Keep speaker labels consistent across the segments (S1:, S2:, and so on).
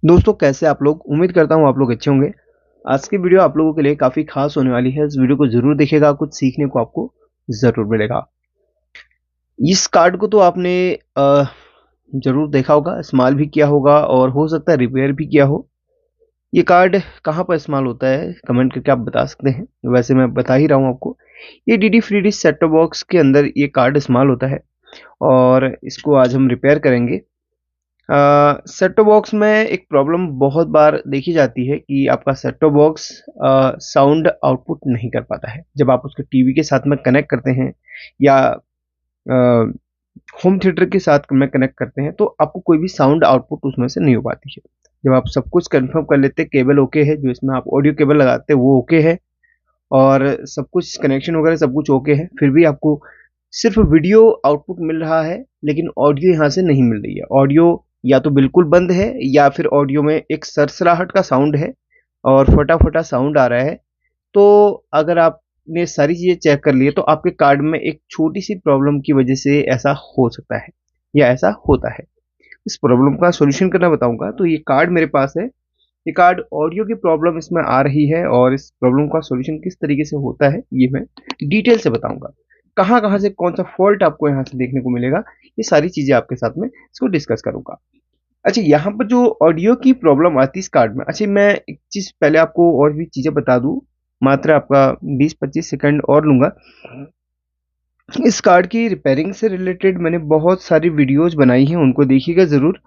S1: दोस्तों कैसे आप लोग। उम्मीद करता हूँ आप लोग अच्छे होंगे। आज की वीडियो आप लोगों के लिए काफ़ी खास होने वाली है। इस वीडियो को ज़रूर देखिएगा, कुछ सीखने को आपको ज़रूर मिलेगा। इस कार्ड को तो आपने ज़रूर देखा होगा, इस्तेमाल भी किया होगा और हो सकता है रिपेयर भी किया हो। ये कार्ड कहाँ पर इस्तेमाल होता है कमेंट करके आप बता सकते हैं। वैसे मैं बता ही रहा हूँ आपको। ये D D free dish set top box के अंदर ये कार्ड इस्तेमाल होता है और इसको आज हम रिपेयर करेंगे। सेट टॉप बॉक्स में एक प्रॉब्लम बहुत बार देखी जाती है कि आपका set top box sound output नहीं कर पाता है जब आप उसको टीवी के साथ में कनेक्ट करते हैं या होम थिएटर के साथ में कनेक्ट करते हैं, तो आपको कोई भी साउंड आउटपुट उसमें से नहीं हो पाती है। जब आप सब कुछ कंफर्म कर लेते हैं, केबल ओके है, जो इसमें आप ऑडियो केबल लगाते हैं वो ओके है और सब कुछ कनेक्शन वगैरह सब कुछ ओके है, फिर भी आपको सिर्फ वीडियो आउटपुट मिल रहा है लेकिन ऑडियो यहाँ से नहीं मिल रही है। ऑडियो या तो बिल्कुल बंद है या फिर ऑडियो में एक सरसराहट का साउंड है और फटा-फटा साउंड आ रहा है। तो अगर आपने सारी चीज़ें चेक कर ली है तो आपके कार्ड में एक छोटी-सी प्रॉब्लम की वजह से ऐसा हो सकता है या ऐसा होता है। इस प्रॉब्लम का सॉल्यूशन करना बताऊँगा। तो ये कार्ड मेरे पास है। ये कार्ड ऑडियो की प्रॉब्लम इसमें आ रही है और इस प्रॉब्लम का सॉल्यूशन किस तरीके से होता है ये मैं डिटेल से बताऊँगा। कहाँ-कहाँ से कौन-सा फ़ॉल्ट आपको यहाँ से देखने को मिलेगा, ये सारी चीज़ें आपके साथ में इसको डिस्कस करूँगा। अच्छा, यहाँ पर जो ऑडियो की प्रॉब्लम आती है इस कार्ड में, अच्छा मैं एक चीज़ पहले आपको और भी चीज़ें बता दूँ, मात्र आपका 20-25 सेकंड और लूँगा। इस कार्ड की रिपेयरिंग से रिलेटेड मैंने बहुत सारी वीडियोज़ बनाई हैं, उनको देखिएगा ज़रूर।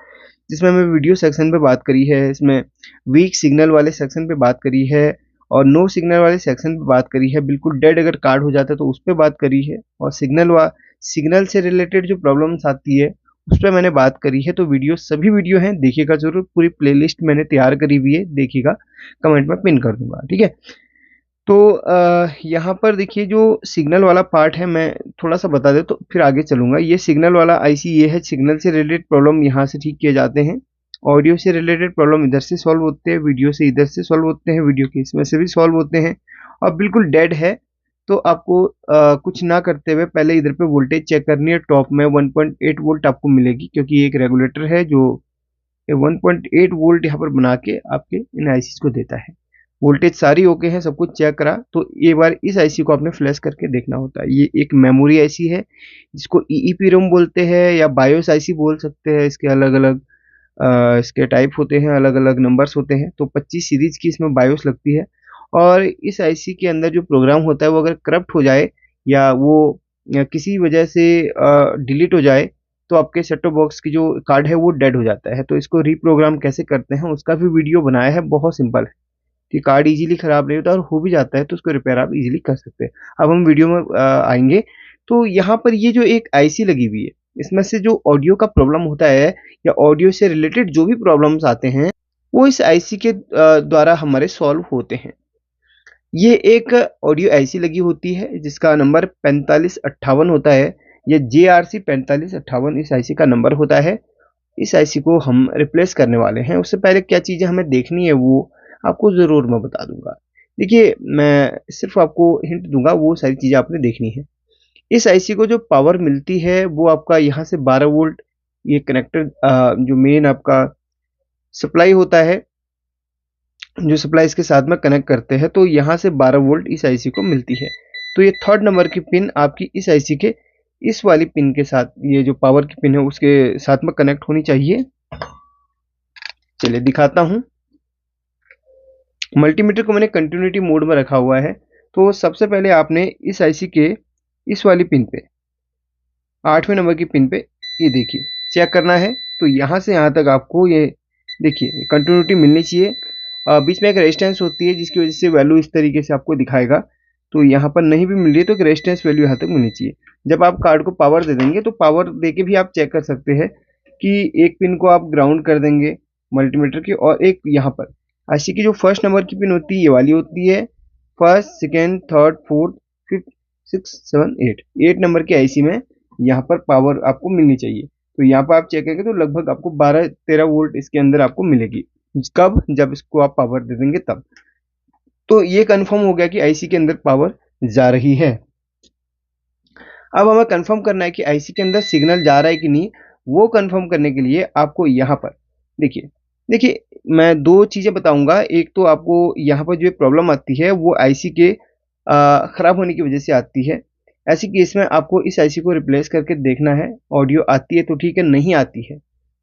S1: जिसमें हमें वीडियो सेक्शन पे बात करी है, इसमें वीक सिग्नल वाले सेक्शन पे बात करी है और नो सिग्नल वाले सेक्शन पे बात करी है। बिल्कुल डेड अगर कार्ड हो जाता है तो उस पे बात करी है और सिग्नल से रिलेटेड जो प्रॉब्लम्स आती है उस पे मैंने बात करी है। तो वीडियो सभी वीडियो हैं, देखिएगा ज़रूर। पूरी प्लेलिस्ट मैंने तैयार करी हुई है, देखिएगा, कमेंट में पिन कर दूँगा, ठीक है? तो यहाँ पर देखिए जो सिग्नल वाला पार्ट है मैं थोड़ा-सा बता दें तो फिर आगे चलूँगा। ये सिग्नल वाला आईसी ये है, सिग्नल से रिलेटेड प्रॉब्लम यहाँ से ठीक किए जाते हैं। ऑडियो से रिलेटेड प्रॉब्लम इधर से सॉल्व होते हैं, वीडियो से इधर से सॉल्व होते हैं, वीडियो के इसमें से भी सॉल्व होते हैं। और बिल्कुल डेड है तो आपको कुछ ना करते हुए पहले इधर पे वोल्टेज चेक करनी है। टॉप में 1.8 वोल्ट आपको मिलेगी क्योंकि ये एक रेगुलेटर है जो ये 1.8 वोल्ट यहाँ पर बना के आपके इन आईसीज़ को देता है। वोल्टेज सारी ओके है, सब कुछ चेक करा तो एक बार इस आईसी को आपने फ्लैश करके देखना होता है। ये एक मेमोरी आईसी है जिसको ईईपीरोम बोलते हैं या बायोस आईसी बोल सकते हैं। इसके अलग-अलग इसके टाइप होते हैं, अलग-अलग नंबर्स होते हैं। तो 25 सीरीज़ की इसमें बायोस लगती है और इस आईसी के अंदर जो प्रोग्राम होता है वो अगर करप्ट हो जाए या वो किसी वजह से डिलीट हो जाए तो आपके सेट टॉप बॉक्स की जो कार्ड है वो डेड हो जाता है। तो इसको रीप्रोग्राम कैसे करते हैं उसका भी वीडियो बनाया है, बहुत सिंपल है कि कार्ड इजीली खराब नहीं होता और हो भी जाता है तो उसको रिपेयर आप इजीली कर सकते हैं। अब हम वीडियो में आएँगे। तो यहाँ पर ये जो एक आईसी लगी हुई है, इसमें से जो ऑडियो का प्रॉब्लम होता है या ऑडियो से रिलेटेड जो भी प्रॉब्लम्स आते हैं, वो इस आईसी के द्वारा हमारे सॉल्व होते हैं। ये एक ऑडियो आईसी लगी होती है जिसका नंबर 4558 होता है। ये JRC 4558 इस आईसी का नंबर होता है। इस आईसी को हम रिप्लेस करने वाले हैं। उससे पहले क्या चीज़ें हमें देखनी है वो आपको ज़रूर मैं बता दूँगा। देखिए, मैं सिर्फ़ आपको हिंट दूँगा, वो सारी चीज़ें आपने देखनी है। इस आईसी को जो पावर मिलती है वो आपका यहाँ से 12 वोल्ट ये कनेक्टर जो मेन आपका सप्लाई होता है, जो सप्लाई इसके साथ में कनेक्ट करते हैं, तो यहाँ से 12 वोल्ट इस आईसी को मिलती है। तो ये थर्ड नंबर की पिन आपकी इस आईसी के इस वाली पिन के साथ, ये जो पावर की पिन है उसके साथ में कनेक्ट होनी चाहिए। चलिए दिखाता हूँ। मल्टीमीटर को मैंने कंटिन्यूटी मोड में रखा हुआ है। तो सबसे पहले आपने इस आईसी के इस वाली पिन पे 8वें नंबर की पिन पे ये देखिए चेक करना है। तो यहाँ से यहाँ तक आपको ये देखिए कंटिन्यूटी मिलनी चाहिए। बीच में एक रेजिस्टेंस होती है जिसकी वजह से वैल्यू इस तरीके से आपको दिखाएगा। तो यहाँ पर नहीं भी मिल रही है तो एक रेजिस्टेंस वैल्यू यहाँ तक मिलनी चाहिए। जब आप कार्ड को पावर दे देंगे तो पावर दे के भी आप चेक कर सकते हैं कि एक पिन को आप ग्राउंड कर देंगे मल्टीमीटर की और एक यहाँ पर आईसी की जो फर्स्ट नंबर की पिन होती है ये वाली होती है। First, second, third, fourth, fifth, six, seven, eight, 8 number की आईसी में यहाँ पर पावर आपको मिलनी चाहिए। तो यहाँ पर आप चेक करेंगे तो लगभग आपको 12-13 वोल्ट इसके अंदर आपको मिलेगी। कब? जब इसको आप पावर दे देंगे तब। तो ये कंफर्म हो गया कि आईसी के अंदर पावर जा रही है। अब हमें कंफर्म करना है कि आईसी के अंदर सिग्नल जा रहा है कि नहीं। वो कंफर्म करने के लिए आपको यहाँ पर देखिए, देखिए, मैं 2 चीज़ें बताऊँगा। एक तो आपको यहाँ पर जो प्रॉब्लम आती है वो आईसी के खराब होने की वजह से आती है। ऐसे केस में आपको इस आईसी को रिप्लेस करके देखना है, ऑडियो आती है तो ठीक है, नहीं आती है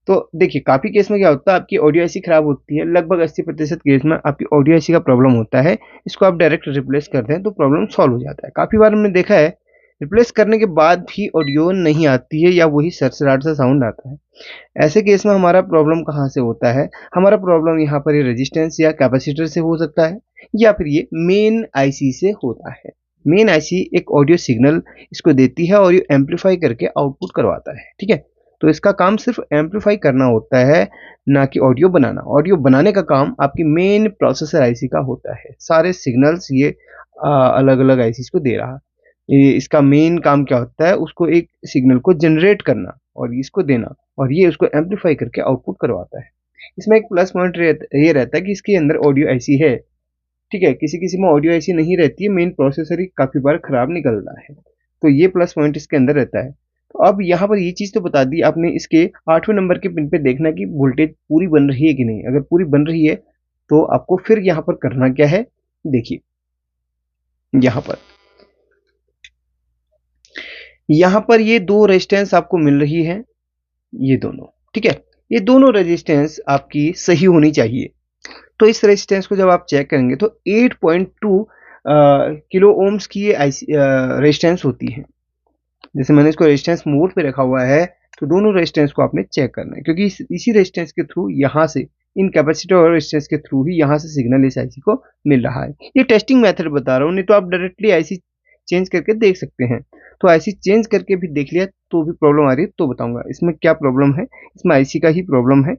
S1: तो देखिए काफ़ी केस में क्या होता है, आपकी ऑडियो आईसी खराब होती है, लगभग 80% केस में आपकी ऑडियो आईसी का प्रॉब्लम होता है। इसको आप डायरेक्ट रिप्लेस कर दें तो प्रॉब्लम सॉल्व हो जाता है। काफ़ी बार हमने देखा है, रिप्लेस करने के बाद भी ऑडियो नहीं आती है या वही सरसराट सा साउंड आता है। ऐसे केस में हमारा प्रॉब्लम कहाँ से होता है? हमारा प्रॉब्लम यहाँ पर ये रेजिस्टेंस या कैपेसिटर से हो सकता है या फिर ये मेन आईसी से होता है। मेन आईसी एक ऑडियो सिग्नल इसको देती है और ये एम्पलीफाई करके आउटपुट करवाता है, ठीक है? तो इसका काम सिर्फ एम्पलीफाई करना होता है, ना कि ऑडियो बनाना। ऑडियो बनाने का काम आपकी मेन प्रोसेसर आईसी का होता है। सारे सिग्नल्स ये अलग-अलग आईसीज़ को दे रहा है। ये इसका मेन काम क्या होता है, उसको एक सिग्नल को जनरेट करना और इसको देना और ये उसको एम्पलीफाई करके आउटपुट करवाता है। इसमें एक प्लस पॉइंट ये रहता है कि इसके अंदर ऑडियो आईसी है, ठीक है? किसी-किसी में ऑडियो आईसी नहीं रहती है, मेन प्रोसेसर ही काफ़ी बार खराब निकलता है। तो ये प्लस पॉइंट इसके अंदर रहता है। तो अब यहाँ पर ये चीज़ तो बता दी आपने, इसके 8वें नंबर के पिन पे देखना कि वोल्टेज पूरी बन रही है कि नहीं। अगर पूरी बन रही है, तो आपको फिर यहाँ पर करना क्या है, देखिए, यहाँ पर ये 2 रेजिस्टेंस आपको मिल रही है, ये दोनों, ठीक है? ये दोनों रेजिस्टेंस आपकी सही होनी चाहिए। तो इस रेजिस्टेंस को जब आप चेक करेंगे तो 8.2 किलो ओम्स की ये रेजिस्टेंस होती है। जैसे मैंने इसको रेजिस्टेंस मोड पे रखा हुआ है, तो दोनों रेजिस्टेंस को आपने चेक करना है क्योंकि इसी रेजिस्टेंस के थ्रू यहाँ से, इन कैपेसिटर और रेजिस्टेंस के थ्रू ही यहाँ से सिग्नल इस आईसी को मिल रहा है। ये टेस्टिंग मेथड बता रहा हूँ, नहीं तो आप डायरेक्टली आईसी चेंज करके देख सकते हैं। तो आईसी चेंज करके भी देख लिया तो भी प्रॉब्लम आ रही है तो बताऊंगा इसमें क्या प्रॉब्लम है। इसमें आईसी का ही प्रॉब्लम है,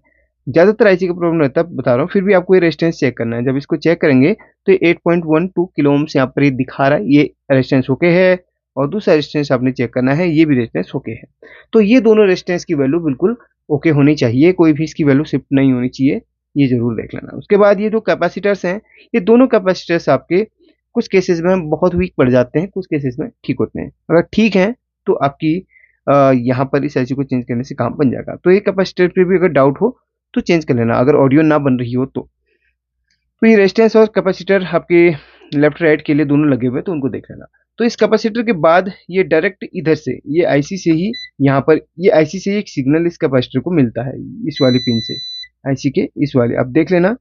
S1: ज़्यादातर आईसी का प्रॉब्लम रहता है, बता रहा हूँ। फिर भी आपको ये रेजिस्टेंस चेक करना है। जब इसको चेक करेंगे तो 8.12 किलो ओम्स यहाँ पर ये दिखा रहा है, ये रेजिस्टेंस ओके है। और दूसरा रेजिस्टेंस आपने चेक करना है, ये भी रेजिस्टेंस ओके है। तो ये दोनों रेजिस्टेंस की वैल्यू बिल्कुल ओके होनी चाहिए, कोई भी इसकी वैल्यू शिफ्ट नहीं होनी चाहिए, ये जरूर देख लेना। उसके बाद ये जो कैपेसिटर्स हैं, ये दोनों कैपेसिटर्स आपके कुछ केसेस में बहुत वीक पड़ जाते हैं, कुछ केसेस में ठीक होते हैं। अगर ठीक है तो आपकी यहाँ पर इस आईसी को चेंज करने से काम बन जाएगा। तो ये कैपेसिटर पे भी अगर डाउट हो तो चेंज कर लेना, अगर ऑडियो ना बन रही हो तो ये रेजिस्टेंस और कैपेसिटर आपके लेफ्ट राइट के लिए दोनों लगे हुए हैं, तो उनको देख लेना। तो इस कैपेसिटर के बाद ये डायरेक्ट इधर से, ये आईसी से ही, यहाँ पर ये आईसी से ही एक सिग्नल इस कैपेसिटर को मिलता है, इस वाली पिन से, आईसी के इस वाले, अब देख लेना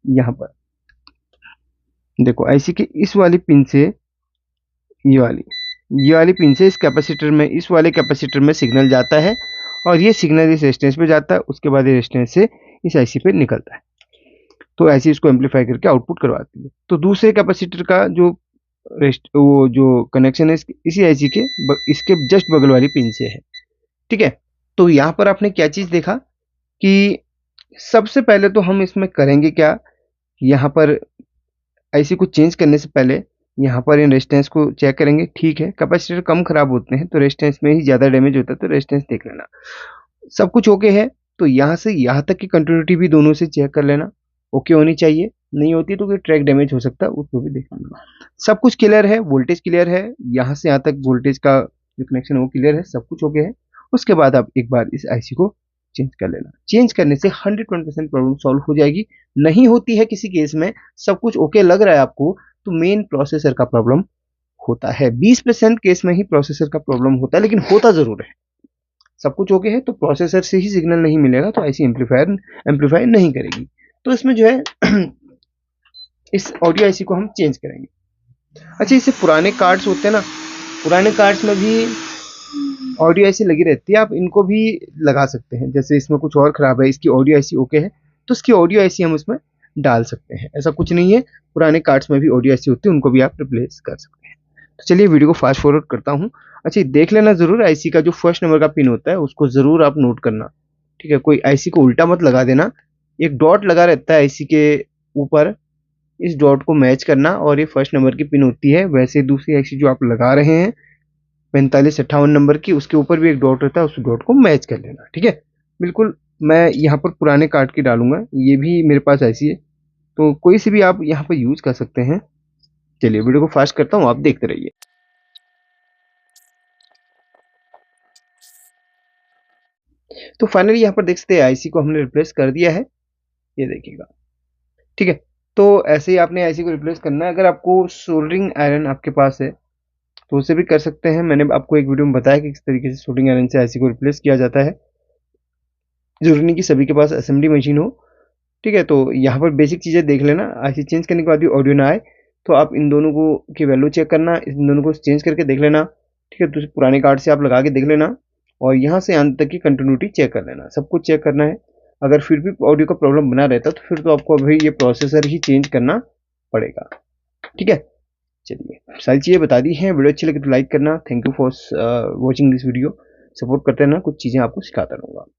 S1: यहाँ पर देखो, आईसी के इस वाली पिन से, ये वाली पिन से इस कैपेसिटर में, इस वाले कैपेसिटर में सिग्नल जाता है और ये सिग्नल इस रेजिस्टेंस पे जाता है, उसके बाद ये रेजिस्टेंस से इस आईसी पे निकलता है। तो ऐसे इसको एम्पलीफाई करके आउटपुट करवाती है। तो दूसरे कैपेसिटर का जो वो जो कनेक्शन है इसी आईसी के इसके जस्ट बगल वाली पिन से है, ठीक है? तो यहाँ पर आपने क्या चीज़ देखा कि सबसे पहले तो हम इसमें करेंगे क्या, यहाँ पर आईसी को चेंज करने से पहले यहाँ पर इन रेजिस्टेंस को चेक करेंगे, ठीक है? कैपेसिटर कम खराब होते हैं तो रेजिस्टेंस में ही ज़्यादा डैमेज होता है, तो रेजिस्टेंस देख लेना। सब कुछ ओके है तो यहाँ से यहाँ तक की कंटिन्यूटी भी दोनों से चेक कर लेना, ओके होनी चाहिए। नहीं होती तो कोई ट्रैक डैमेज हो सकता है, उसको भी देख लेना। सब कुछ क्लियर है, वोल्टेज क्लियर है, यहाँ से यहाँ तक वोल्टेज का जो कनेक्शन है वो क्लियर है, सब कुछ ओके है। उसके बाद आप एक बार इस आईसी को चेंज कर लेना। चेंज करने से 100% प्रॉब्लम सॉल्व हो जाएगी। नहीं होती है किसी केस में, सब कुछ ओके लग रहा है आपको, तो मेन प्रोसेसर का प्रॉब्लम होता है। 20% केस में ही प्रोसेसर का प्रॉब्लम होता है, लेकिन होता जरूर है। सब कुछ ओके है तो प्रोसेसर से ही सिग्नल नहीं मिलेगा तो आईसी एम्पलीफाई नहीं करेगी। तो इसमें जो है इस ऑडियो आईसी को हम चेंज करेंगे। अच्छा, इससे पुराने कार्ड्स होते हैं ना, पुराने कार्ड्स में भी ऑडियो आईसी लगी रहती है, आप इनको भी लगा सकते हैं। जैसे इसमें कुछ और खराब है, इसकी ऑडियो आईसी ओके है तो इसकी ऑडियो आईसी हम उसमें डाल सकते हैं, ऐसा कुछ नहीं है। पुराने कार्ड्स में भी ऑडियो आईसी होती है, उनको भी आप रिप्लेस कर सकते हैं। तो चलिए वीडियो को फास्ट फॉरवर्ड करता हूँ। अच्छा, देख लेना जरूर, आईसी का जो फर्स्ट नंबर का पिन होता है उसको जरूर आप नोट करना, ठीक है? कोई आईसी को उल्टा मत लगा देना। एक डॉट लगा रहता है आईसी के ऊपर, इस डॉट को मैच करना और ये फर्स्ट नंबर की पिन होती है। वैसे दूसरी आईसी जो आप लगा रहे हैं 4558 नंबर की, उसके ऊपर भी एक डॉट रहता है, उस डॉट को मैच कर लेना, ठीक है? बिल्कुल। मैं यहाँ पर पुराने कार्ड की डालूंगा, ये भी मेरे पास ऐसी है, तो कोई सी भी आप यहाँ पर यूज कर सकते हैं। चलिए वीडियो को फास्ट करता हूँ, आप देखते रहिए। तो फाइनली यहाँ पर देख सकते हैं आईसी को हमने रिप्लेस कर दिया है। ये देखिएगा, ठीक है। तो ऐसे ही आपने आईसी को रिप्लेस करना है। अगर आपको सोल्डरिंग आयरन आपके पास है तो उसे भी कर सकते हैं। मैंने आपको एक वीडियो में बताया कि किस तरीके से सोल्डरिंग आयरन से आईसी को रिप्लेस किया जाता है। जरूरी नहीं कि सभी के पास असेंबली मशीन हो, ठीक है। तो यहाँ पर बेसिक चीज़ें देख लेना। आईसी चेंज करने के बाद भी ऑडियो ना आए तो आप इन दोनों को की वैल्यू चेक करना, इन दोनों को चेंज करके देख लेना, ठीक है। तो पुराने कार्ड से आप लगा के देख लेना और यहाँ से अंत तक की कंटिन्यूटी चेक कर लेना, सब कुछ चेक करना है। अगर फिर भी ऑडियो का प्रॉब्लम बना रहता तो फिर तो आपको अभी ये प्रोसेसर ही चेंज करना पड़ेगा, ठीक है। चलिए, सारी चीज़ें बता दी हैं। वीडियो अच्छी लगे तो लाइक करना। Thank you for watching this video. Support करते रहना, कुछ चीज़ें आपको सिखाता रहूँगा।